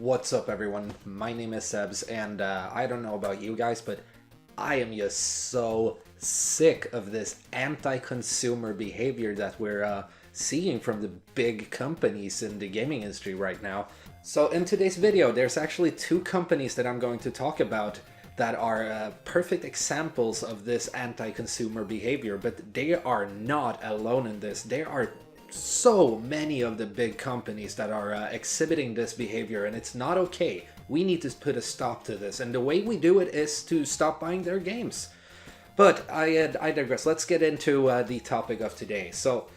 What's up everyone, my name is Itssbbz, and I don't know about you guys, but I am just so sick of this anti-consumer behavior that we're seeing from the big companies in the gaming industry right now. So in today's video, there's actually two companies that I'm going to talk about that are perfect examples of this anti-consumer behavior, but they are not alone in this. There are so many of the big companies that are exhibiting this behavior, and it's not okay. We need to put a stop to this, and the way we do it is to stop buying their games. But I digress. Let's get into the topic of today. So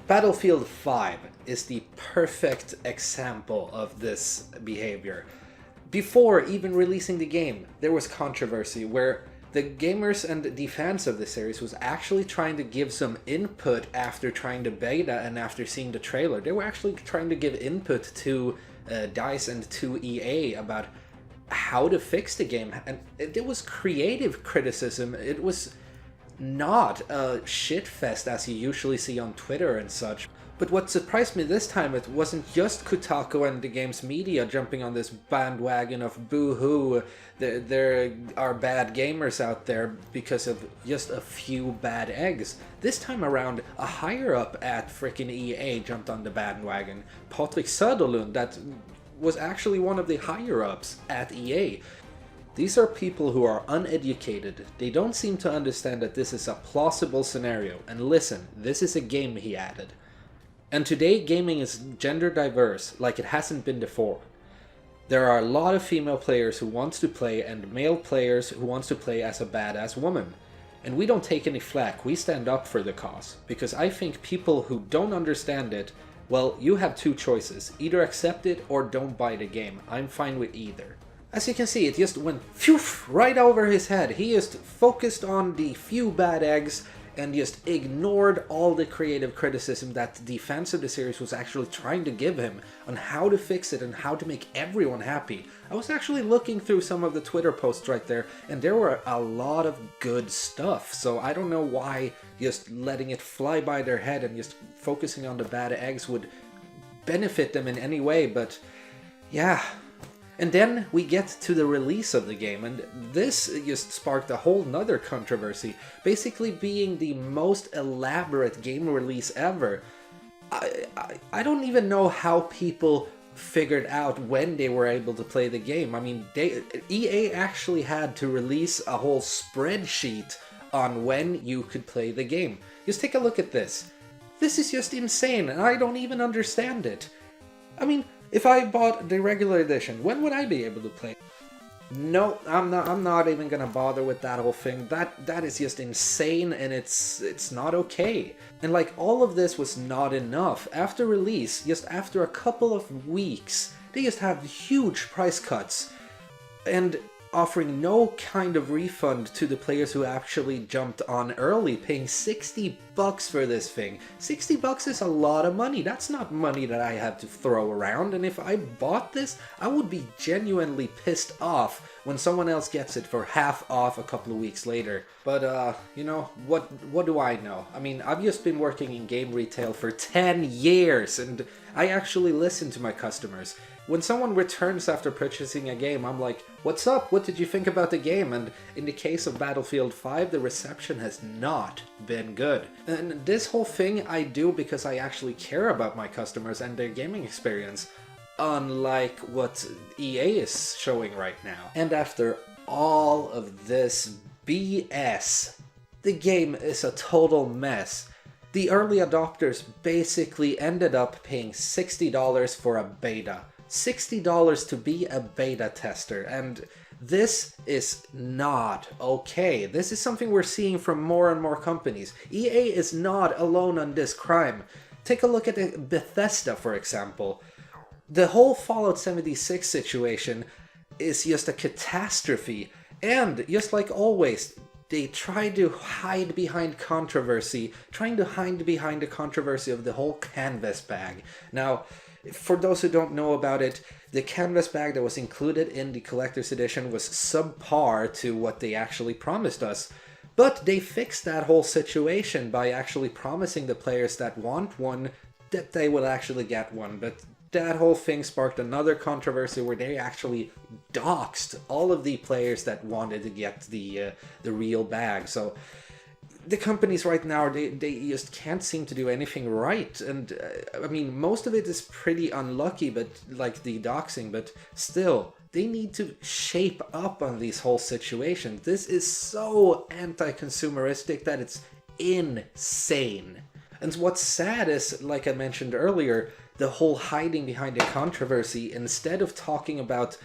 Battlefield 5 is the perfect example of this behavior. Before even releasing the game, there was controversy where the gamers and the fans of the series was actually trying to give some input after trying the beta and after seeing the trailer. They were actually trying to give input to DICE and to EA about how to fix the game, and it was creative criticism. It was not a shitfest as you usually see on Twitter and such. But what surprised me this time, it wasn't just Kotaku and the game's media jumping on this bandwagon of boo-hoo, there are bad gamers out there because of just a few bad eggs. This time around, a higher-up at frickin' EA jumped on the bandwagon. Patrik Söderlund, that was actually one of the higher-ups at EA. These are people who are uneducated. They don't seem to understand that this is a plausible scenario. And listen, this is a game, he added. And today, gaming is gender diverse like it hasn't been before. There are a lot of female players who want to play and male players who want to play as a badass woman. And we don't take any flack, we stand up for the cause. Because I think people who don't understand it, well, you have two choices. Either accept it or don't buy the game. I'm fine with either. As you can see, it just went phew right over his head. He just focused on the few bad eggs and just ignored all the creative criticism that the fans of the series was actually trying to give him on how to fix it and how to make everyone happy. I was actually looking through some of the Twitter posts right there, and there were a lot of good stuff, so I don't know why just letting it fly by their head and just focusing on the bad eggs would benefit them in any way, but yeah. And then we get to the release of the game, and this just sparked a whole nother controversy, basically being the most elaborate game release ever. I don't even know how people figured out when they were able to play the game. I mean, EA actually had to release a whole spreadsheet on when you could play the game. Just take a look at this. This is just insane, and I don't even understand it. I mean, if I bought the regular edition, when would I be able to play? No, I'm not even gonna bother with that whole thing. That is just insane, and it's not okay. And like, all of this was not enough. After release, just after a couple of weeks, they just have huge price cuts and offering no kind of refund to the players who actually jumped on early, paying $60 for this thing. $60 is a lot of money. That's not money that I have to throw around, and if I bought this, I would be genuinely pissed off when someone else gets it for half off a couple of weeks later. But you know, what do I know? I mean, I've just been working in game retail for 10 years, and I actually listen to my customers. When someone returns after purchasing a game, I'm like, what's up? What did you think about the game? And in the case of Battlefield 5, the reception has not been good. And this whole thing I do because I actually care about my customers and their gaming experience, unlike what EA is showing right now. And after all of this BS, the game is a total mess. The early adopters basically ended up paying $60 for a beta. $60 to be a beta tester, and this is not okay. This is something we're seeing from more and more companies. EA is not alone on this crime. Take a look at Bethesda, for example. The whole Fallout 76 situation is just a catastrophe, and just like always, they try to hide behind controversy, trying to hide behind the controversy of the whole canvas bag. Now, for those who don't know about it, the canvas bag that was included in the collector's edition was subpar to what they actually promised us. But they fixed that whole situation by actually promising the players that want one that they will actually get one, but that whole thing sparked another controversy where they actually doxed all of the players that wanted to get the real bag. So the companies right now, they just can't seem to do anything right. And I mean, most of it is pretty unlucky, but like the doxing, but still, they need to shape up on these whole situations. This is so anti-consumeristic that it's insane. And what's sad is, like I mentioned earlier, the whole hiding behind the controversy. Instead of talking about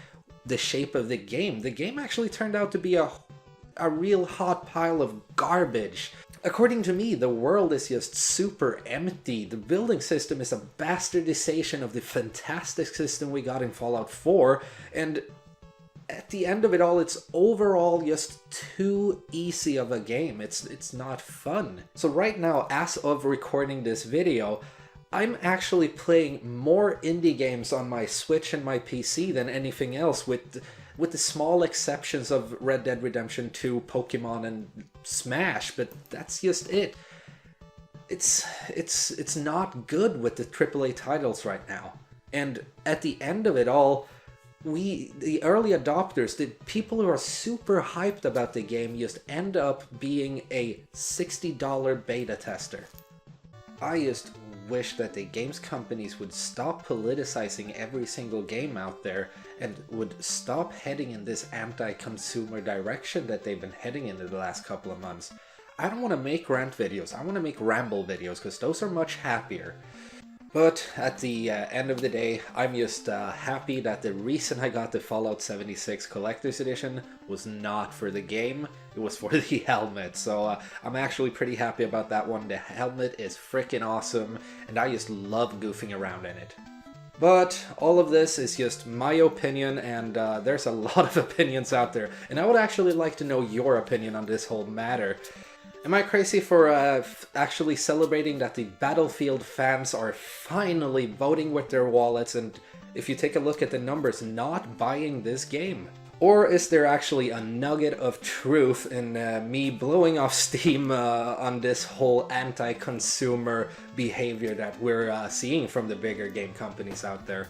the shape of the game actually turned out to be a real hot pile of garbage. According to me, the world is just super empty. The building system is a bastardization of the fantastic system we got in Fallout 4, and at the end of it all, it's overall just too easy of a game. It's not fun. So right now, as of recording this video, I'm actually playing more indie games on my Switch and my PC than anything else, with the small exceptions of Red Dead Redemption 2, Pokemon, and Smash, but that's just it. It's not good with the AAA titles right now. And at the end of it all, the early adopters, the people who are super hyped about the game, just end up being a $60 beta tester. I just wish that the games companies would stop politicizing every single game out there and would stop heading in this anti-consumer direction that they've been heading in the last couple of months. I don't want to make rant videos, I want to make ramble videos, because those are much happier. But at the end of the day, I'm just happy that the reason I got the Fallout 76 Collector's Edition was not for the game, it was for the helmet. So I'm actually pretty happy about that one. The helmet is freaking awesome, and I just love goofing around in it. But all of this is just my opinion, and there's a lot of opinions out there, and I would actually like to know your opinion on this whole matter. Am I crazy for actually celebrating that the Battlefield fans are finally voting with their wallets and, if you take a look at the numbers, not buying this game? Or is there actually a nugget of truth in me blowing off steam on this whole anti-consumer behavior that we're seeing from the bigger game companies out there?